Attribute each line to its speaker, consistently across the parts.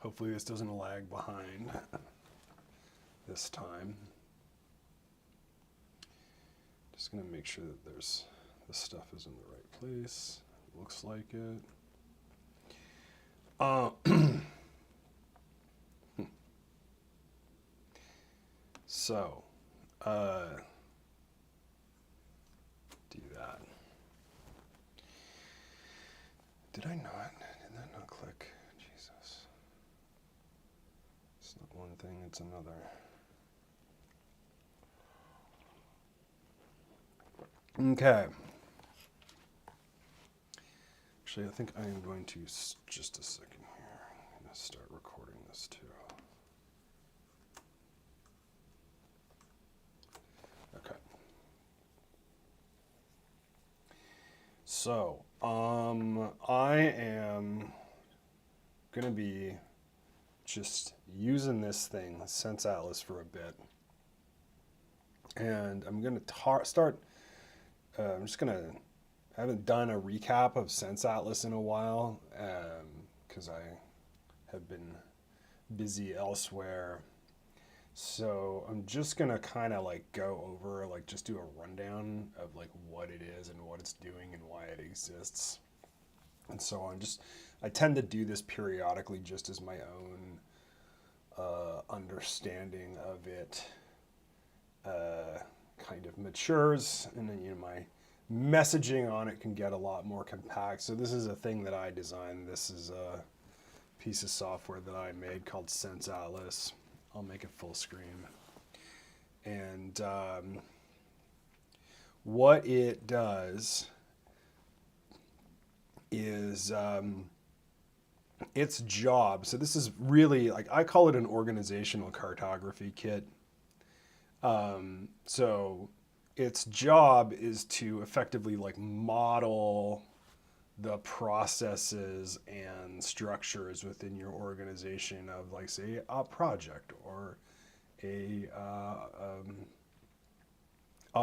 Speaker 1: Hopefully this doesn't lag behind this time. Just gonna make sure that this stuff is in the right place. Looks like it. So, do that. Did I not? Did that not click? Jesus. It's not one thing, it's another. Okay. Actually, I think I am going to, just a second here, I'm going to start recording this too. Okay. So, I am going to be just using this thing, Sense Atlas, for a bit. And I'm going to start, I'm just going to, I haven't done a recap of Sense Atlas in a while because I have been busy elsewhere. So I'm just gonna kind of like go over, like just do a rundown of like what it is and what it's doing and why it exists and so on. I tend to do this periodically just as my own understanding of it kind of matures, and then my messaging on it can get a lot more compact. So this is a thing that I designed. This is a piece of software that I made called Sense Atlas. I'll make it full screen. And what it does is its job. So this is really, like, I call it an organizational cartography kit. So its job is to effectively like model the processes and structures within your organization of, like, say, a project or a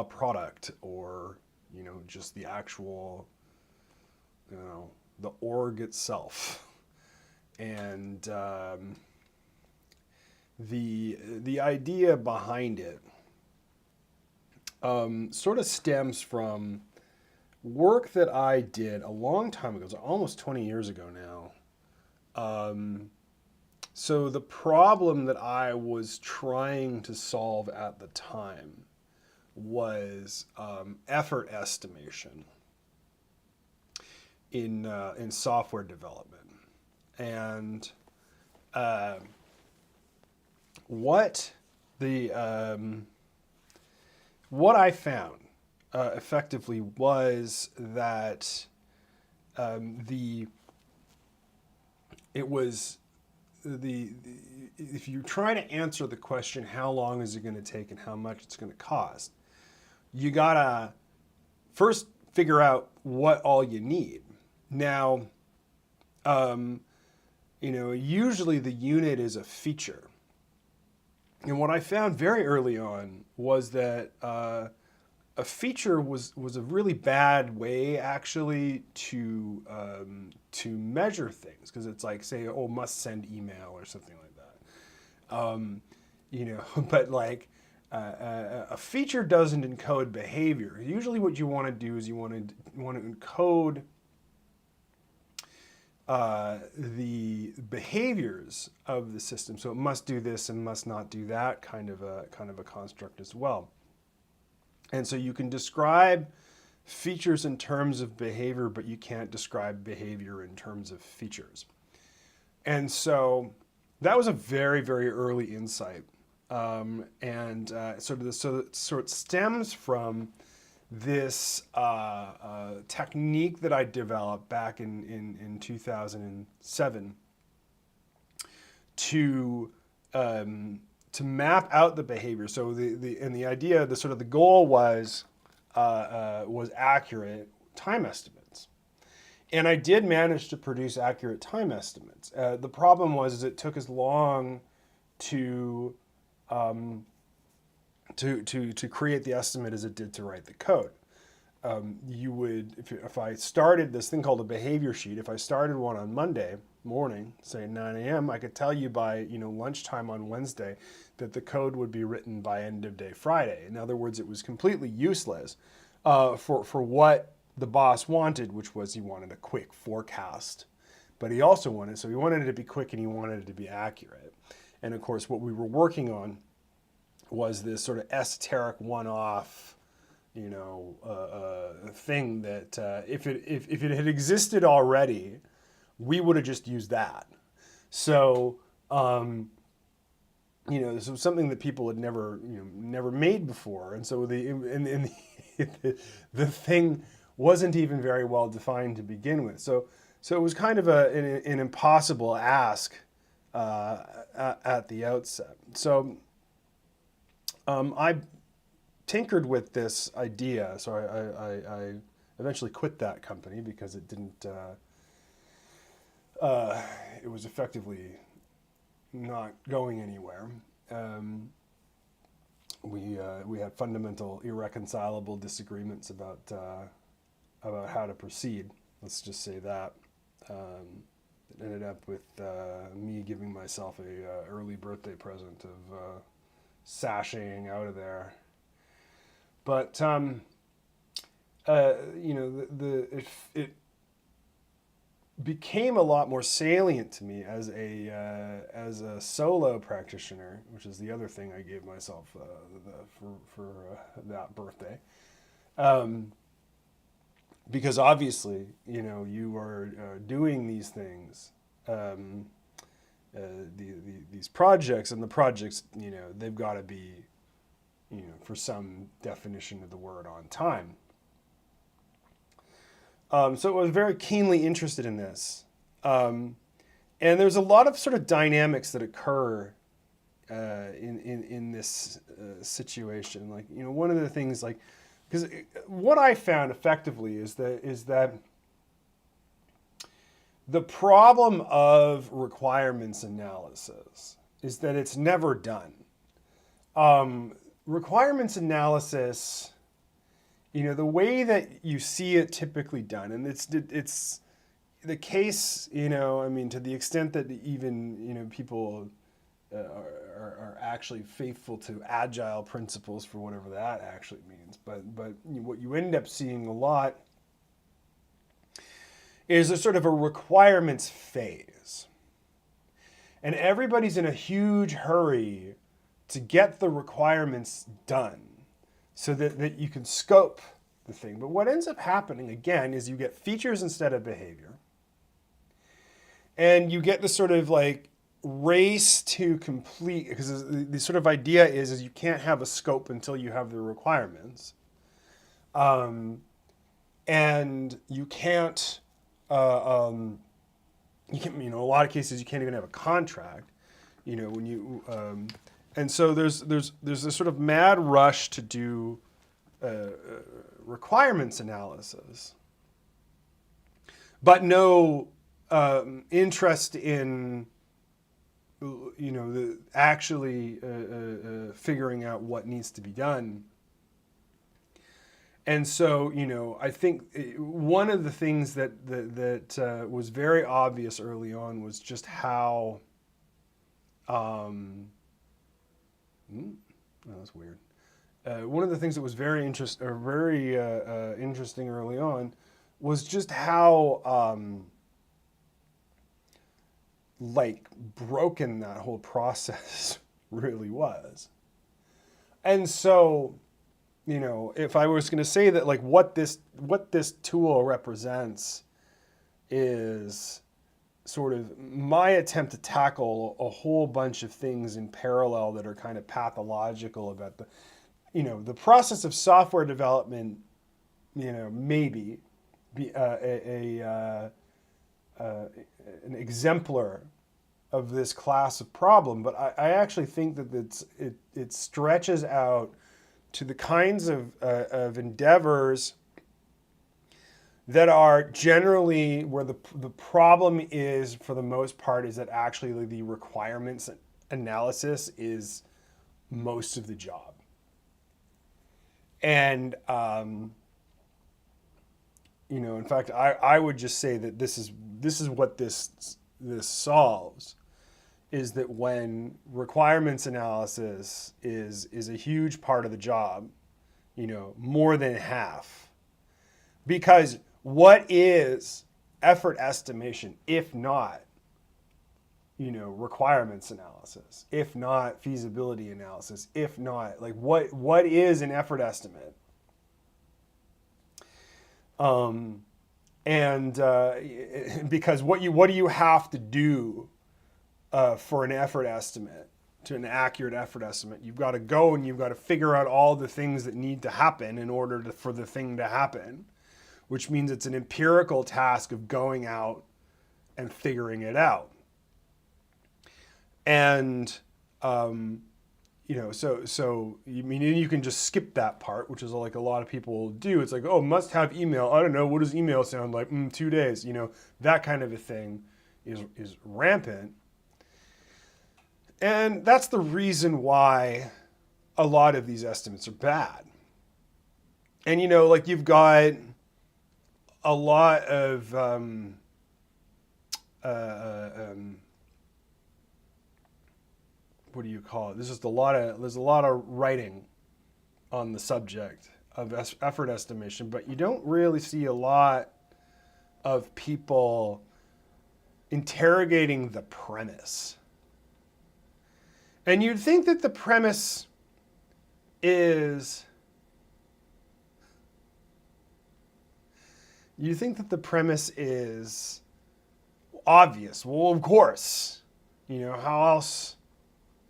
Speaker 1: product, or just the actual the org itself. And the idea behind it sort of stems from work that I did a long time ago. It's almost 20 years ago now. So the problem that I was trying to solve at the time was effort estimation in software development. And what I found effectively was that if you're trying to answer the question, how long is it going to take and how much it's going to cost, you gotta first figure out what all you need. Now, usually the unit is a feature. And what I found very early on was that a feature was a really bad way, actually, to measure things, because it's like, say, must send email or something like that. But like a feature doesn't encode behavior. Usually, what you want to do is you want to encode the behaviors of the system. So it must do this and must not do that, kind of a construct as well. And so you can describe features in terms of behavior, but you can't describe behavior in terms of features. And so that was a very, very early insight. So it stems from this technique that I developed back in 2007 to map out the behavior. So the idea, the goal was accurate time estimates, and I did manage to produce accurate time estimates. The problem was it took as long to create the estimate as it did to write the code. you would, if I started this thing called a behavior sheet, if I started one on Monday morning, say 9 a.m., I could tell you by lunchtime on Wednesday that the code would be written by end of day Friday. In other words, it was completely useless for what the boss wanted, which was he wanted a quick forecast. But he also wanted it to be quick and he wanted it to be accurate. And of course, what we were working on was this sort of esoteric one-off, thing that if it had existed already, we would have just used that. So, this was something that people had never made before, and so the thing wasn't even very well defined to begin with. So it was kind of an impossible ask at the outset. So I tinkered with this idea. So I eventually quit that company because it didn't. It was effectively not going anywhere. We had fundamental, irreconcilable disagreements about how to proceed. Let's just say that. It ended up with me giving myself a early birthday present of sashaying out of there. But it became a lot more salient to me as a solo practitioner, which is the other thing I gave myself for that birthday. Because obviously, you are doing these things, these projects, and the projects, they've got to be, for some definition of the word, on time. So I was very keenly interested in this. And there's a lot of sort of dynamics that occur in this situation. Like, one of the things, like, because what I found effectively is that the problem of requirements analysis is that it's never done. Requirements analysis, the way that you see it typically done, and it's the case, to the extent that even, people are actually faithful to agile principles, for whatever that actually means. But what you end up seeing a lot is a sort of a requirements phase. And everybody's in a huge hurry to get the requirements done so that you can scope the thing. But what ends up happening, again, is you get features instead of behavior. And you get this sort of like race to complete, because the sort of idea is you can't have a scope until you have the requirements. And you can't, a lot of cases you can't even have a contract, when you, and so there's this sort of mad rush to do requirements analysis, but no interest in actually figuring out what needs to be done. And so, I think one of the things that was very obvious early on was just how, that's weird. One of the things that was very interesting early on was just how, broken that whole process really was. And so, if I was going to say that, like, what this tool represents is sort of my attempt to tackle a whole bunch of things in parallel that are kind of pathological about the process of software development, maybe be an exemplar of this class of problem, but I actually think that it stretches out to the kinds of endeavors that are generally where the problem is, for the most part, is that actually the requirements analysis is most of the job. And in fact, I would just say that this is what this solves, is that when requirements analysis is a huge part of the job, more than half. Because what is effort estimation if not, requirements analysis, if not feasibility analysis, if not, like, what is an effort estimate? Because what do you have to do for an effort estimate, to an accurate effort estimate? You've got to go and you've got to figure out all the things that need to happen in order for the thing to happen, which means it's an empirical task of going out and figuring it out. And, so you can just skip that part, which is like a lot of people do. It's like, oh, must have email. I don't know. What does email sound like? 2 days, that kind of a thing is rampant. And that's the reason why a lot of these estimates are bad. And, like, you've got a lot of, what do you call it? There's a lot of writing on the subject of effort estimation, but you don't really see a lot of people interrogating the premise. And you'd think that the premise is obvious. Well, of course, how else,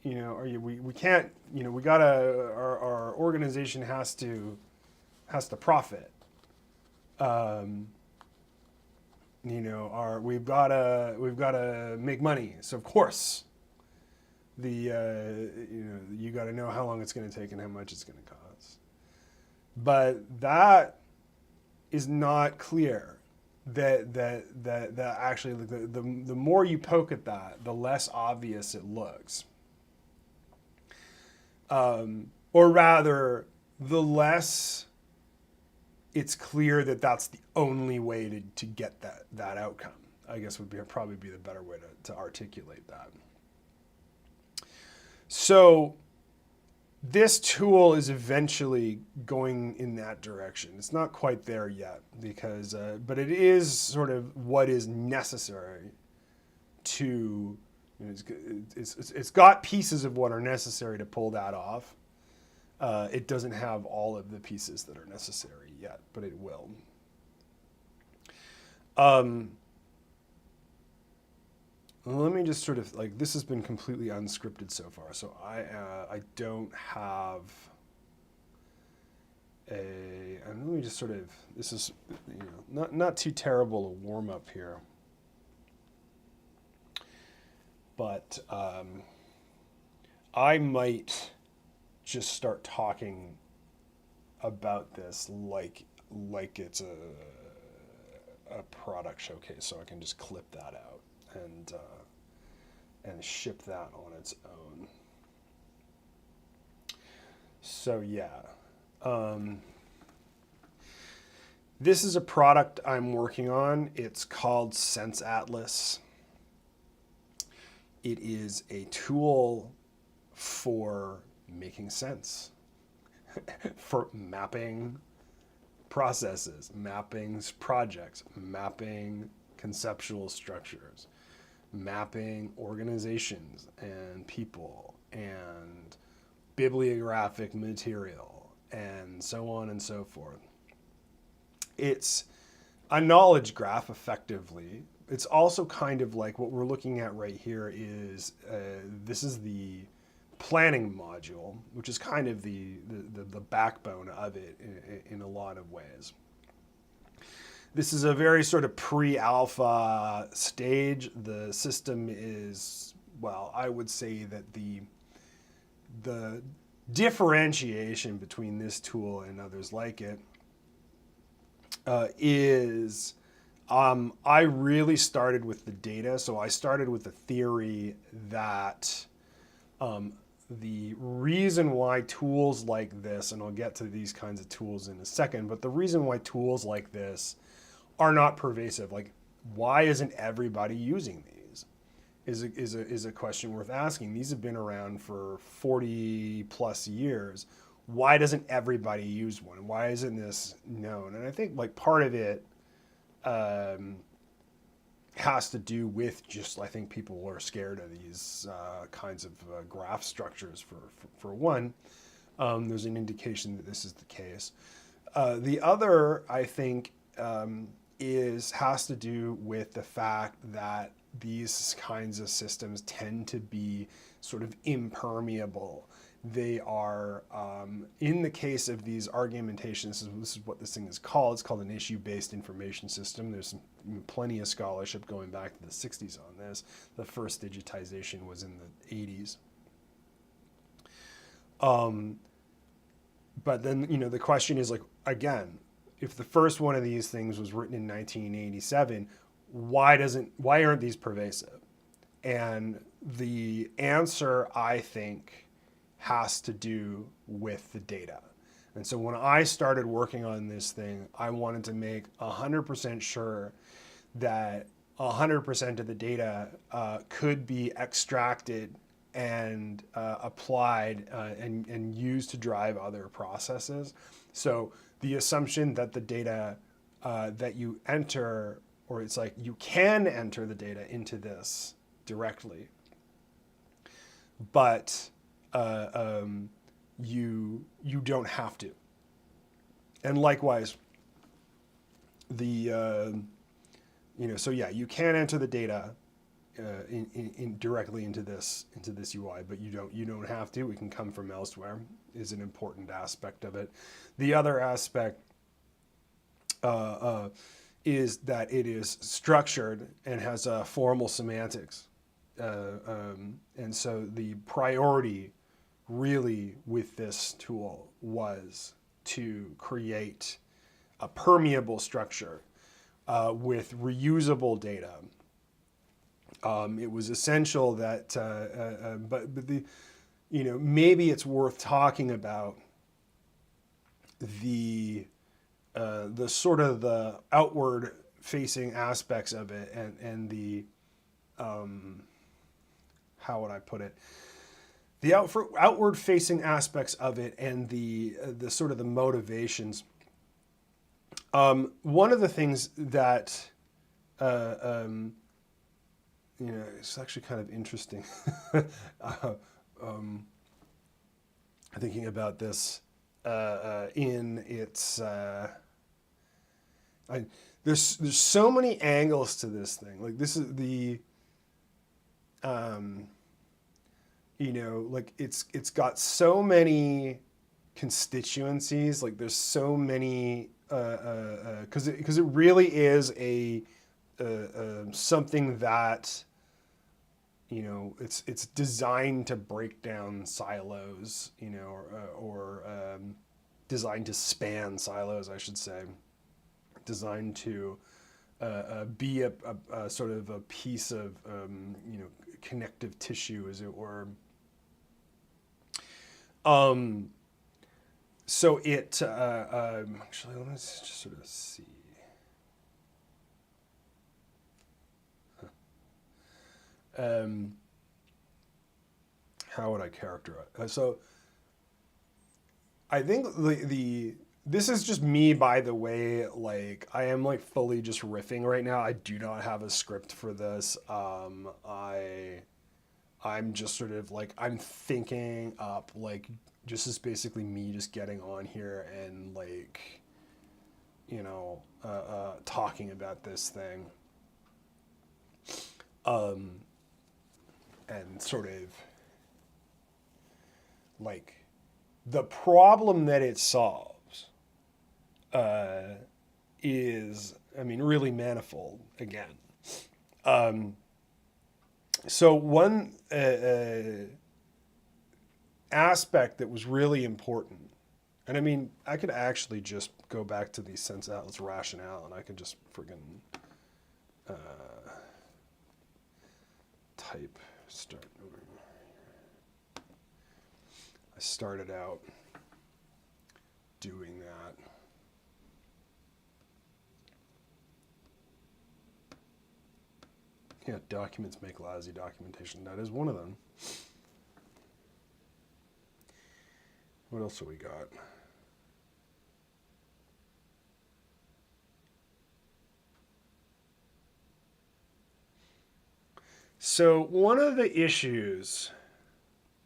Speaker 1: we can't, we gotta, our organization has to profit. We've gotta make money. So of course, you got to know how long it's going to take and how much it's going to cost. But that is not clear. That actually, the more you poke at that, the less obvious it looks. Or rather, the less it's clear that that's the only way to get that outcome, I guess would probably be the better way to articulate that. So this tool is eventually going in that direction. It's not quite there yet, because, but it is sort of what is necessary to, it's got pieces of what are necessary to pull that off. It doesn't have all of the pieces that are necessary yet, but it will. Let me just sort of, like, this has been completely unscripted so far, so I don't have and let me just sort of, this is, not too terrible a warm up here, but I might just start talking about this like it's a product showcase, so I can just clip that out and ship that on its own. So yeah, this is a product I'm working on. It's called Sense Atlas. It is a tool for making sense, for mapping processes, mapping projects, mapping conceptual structures, mapping organizations and people and bibliographic material and so on and so forth. It's a knowledge graph, effectively. It's also kind of like what we're looking at right here is, this is the planning module, which is kind of the backbone of it in a lot of ways. This is a very sort of pre-alpha stage. The system is, well, I would say that the differentiation between this tool and others like it is I really started with the data. So I started with the theory that the reason why tools like this, and I'll get to these kinds of tools in a second, but the reason why tools like this are not pervasive. Like, why isn't everybody using these? Is a question worth asking. These have been around for 40 plus years. Why doesn't everybody use one? Why isn't this known? And I think like part of it has to do with just, I think people are scared of these kinds of graph structures for one. There's an indication that this is the case. The other, I think, has to do with the fact that these kinds of systems tend to be sort of impermeable. They are, in the case of these argumentations, this is what this thing is called. It's called an issue-based information system. There's plenty of scholarship going back to the 60s on this. The first digitization was in the 80s. But then, the question is like, again, if the first one of these things was written in 1987, why aren't these pervasive? And the answer, I think, has to do with the data. And so when I started working on this thing, I wanted to make 100% sure that 100% of the data could be extracted and applied and used to drive other processes. So the assumption that the data that you enter, or it's like you can enter the data into this directly, but you don't have to. And likewise, so yeah, you can enter the data in directly into this UI, but you don't have to. It can come from elsewhere, is an important aspect of it. The other aspect is that it is structured and has formal semantics. And so the priority really with this tool was to create a permeable structure with reusable data. It was essential that, but the, maybe it's worth talking about the sort of the outward facing aspects of it and the, how would I put it? The outward facing aspects of it and the sort of the motivations. One of the things that, it's actually kind of interesting thinking about this in its, there's so many angles to this thing. Like this is the, like it's got so many constituencies. Like there's so many, because it really is a something that, it's designed to break down silos, or designed to span silos, I should say, designed to be a sort of a piece of, connective tissue, as it were. So it, actually, let's just sort of see. How would I characterize it? So I think this is just me, by the way. Like I am like fully just riffing right now. I do not have a script for this. I'm just sort of like, I'm thinking up, like, just as basically me just getting on here and like, talking about this thing. And sort of like the problem that it solves is, really manifold again. So one aspect that was really important, and I could actually just go back to the Sense Atlas rationale, and I could just friggin' type start over. I started out doing that. Yeah, documents make lousy documentation. That is one of them. What else have we got? So one of the issues,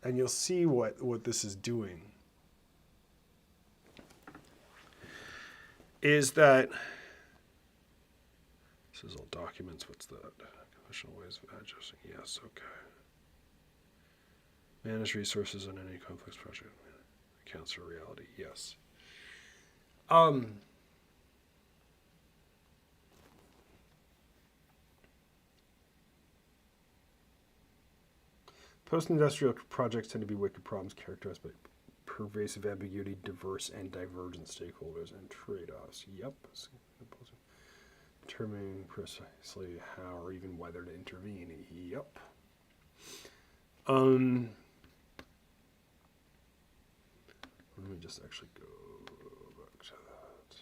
Speaker 1: and you'll see what this is doing, is that this is all documents. What's that? Conventional ways of adjusting. Yes, okay. Manage resources on any complex project. Accounts for reality. Yes. Post-industrial projects tend to be wicked problems characterized by pervasive ambiguity, diverse and divergent stakeholders, and trade-offs. Yep. Determining precisely how or even whether to intervene. Yep. Let me just actually go back to that.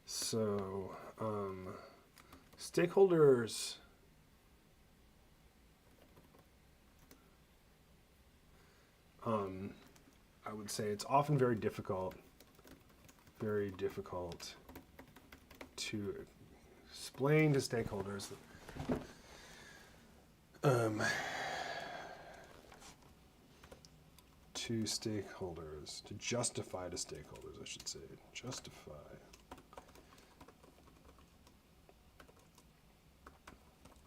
Speaker 1: So, stakeholders. I would say it's often very difficult to explain to stakeholders to justify to stakeholders, I should say, justify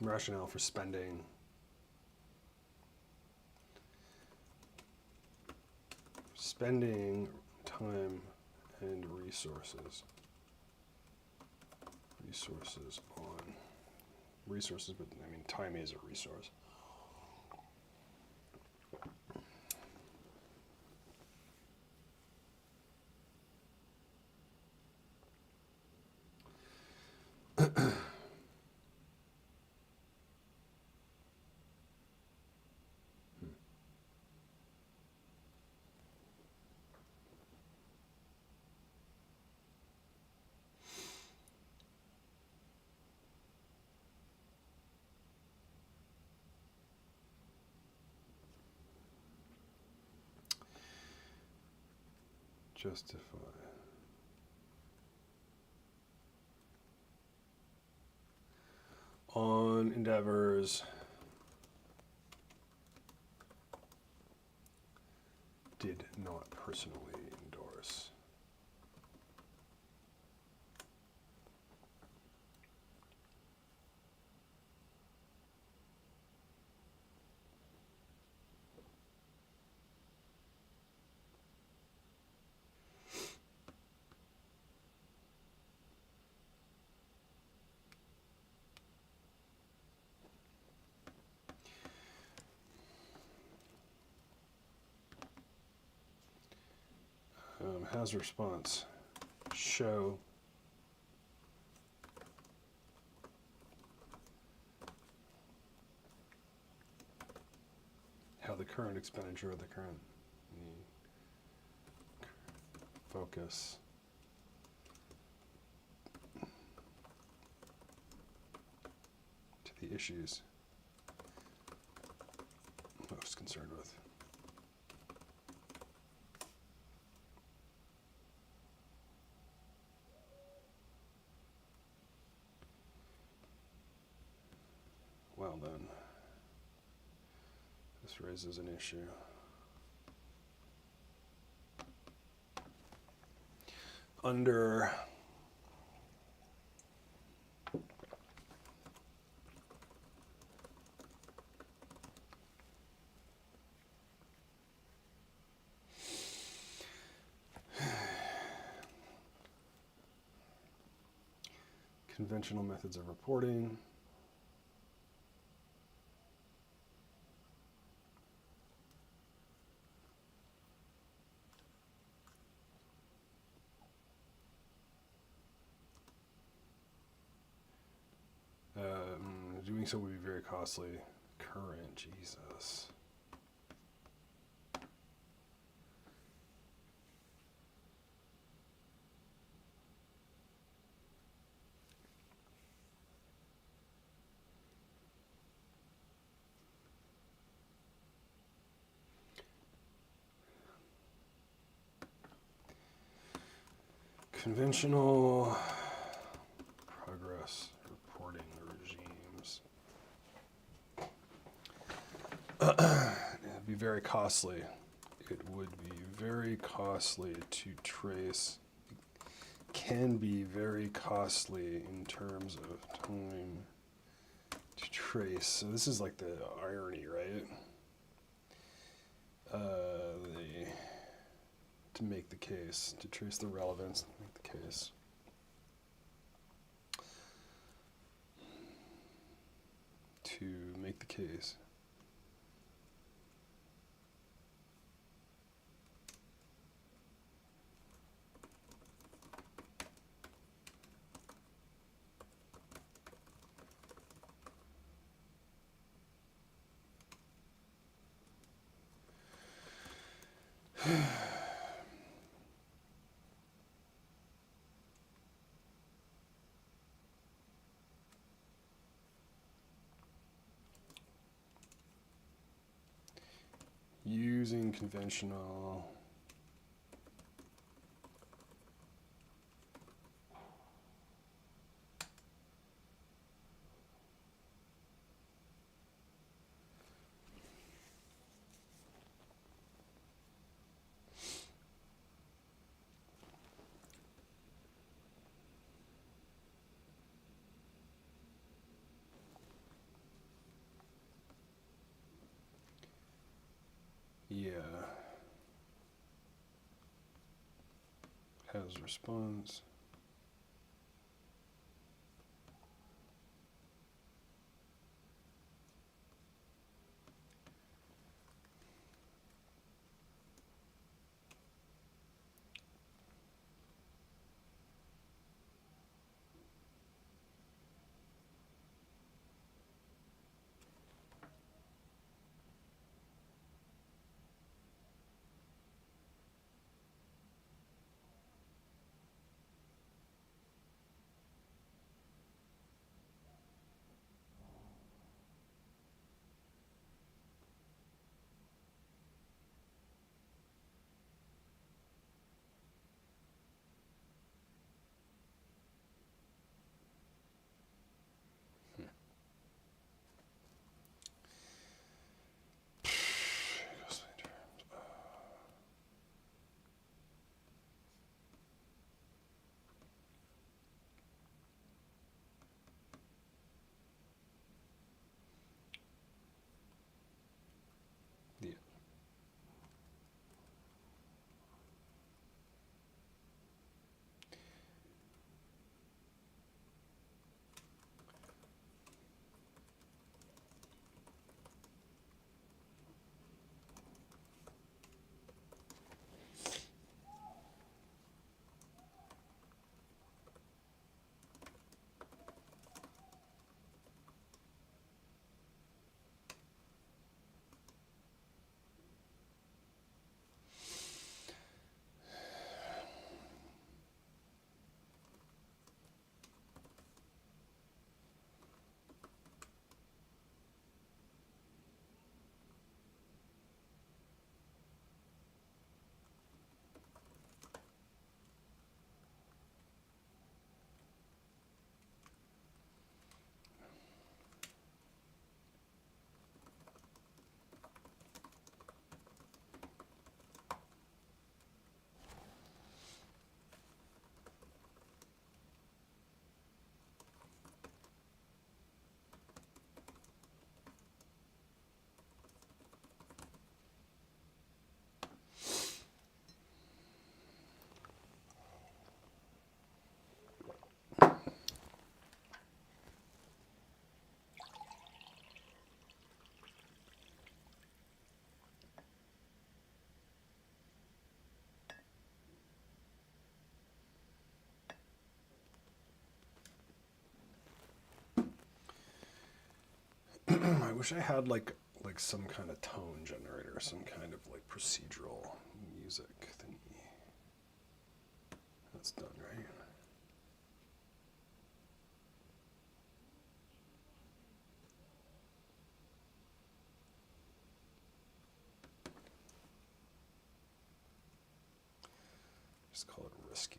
Speaker 1: rationale for spending time and resources on resources, but I mean time is a resource. Justify. On endeavors did not personally endorse. How's the response? Show how the current expenditure of the current focus to the issues most concerned with. Well then, this raises an issue. Under conventional methods of reporting, doing so would be very costly. Current, Jesus. Conventional progress reporting regimes. It'd be very costly. It would be very costly to trace. It can be very costly in terms of time to trace. So this is like the irony, right? To make the case, to trace the relevance, to make the case. To make the case. Using conventional has response. Yeah. I wish I had like some kind of tone generator, some kind of like procedural music thingy. That's done, right? Just call it risky.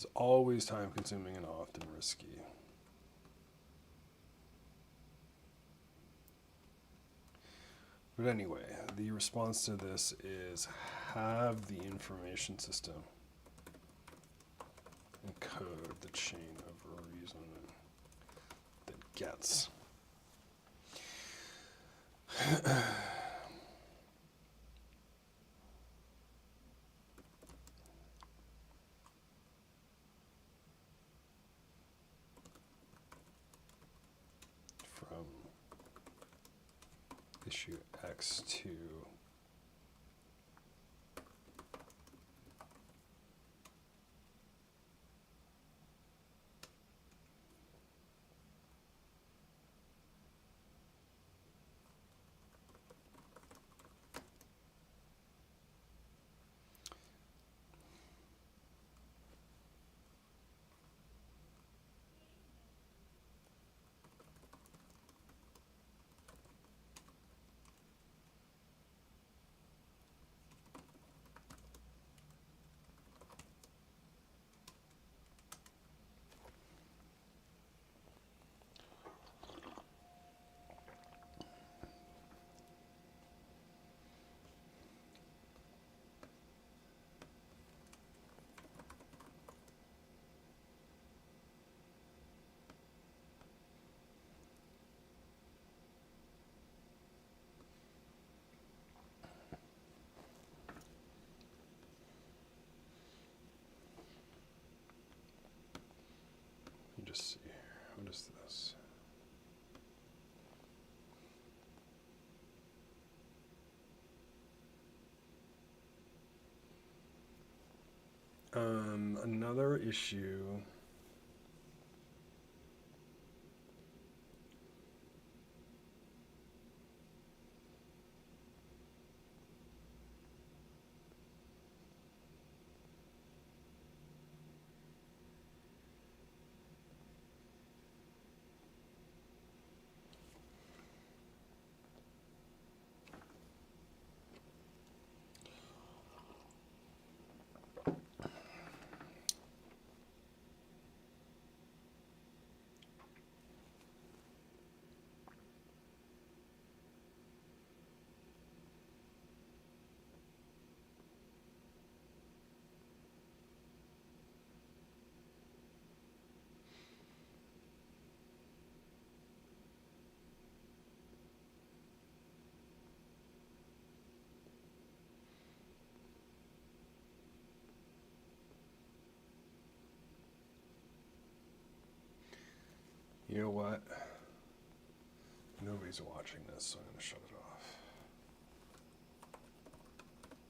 Speaker 1: It's always time consuming and often risky. But anyway, the response to this is have the information system encode the chain of reason that gets. From issue X to just see here. What is this? Another issue. You know what? Nobody's watching this, so I'm going to shut it off.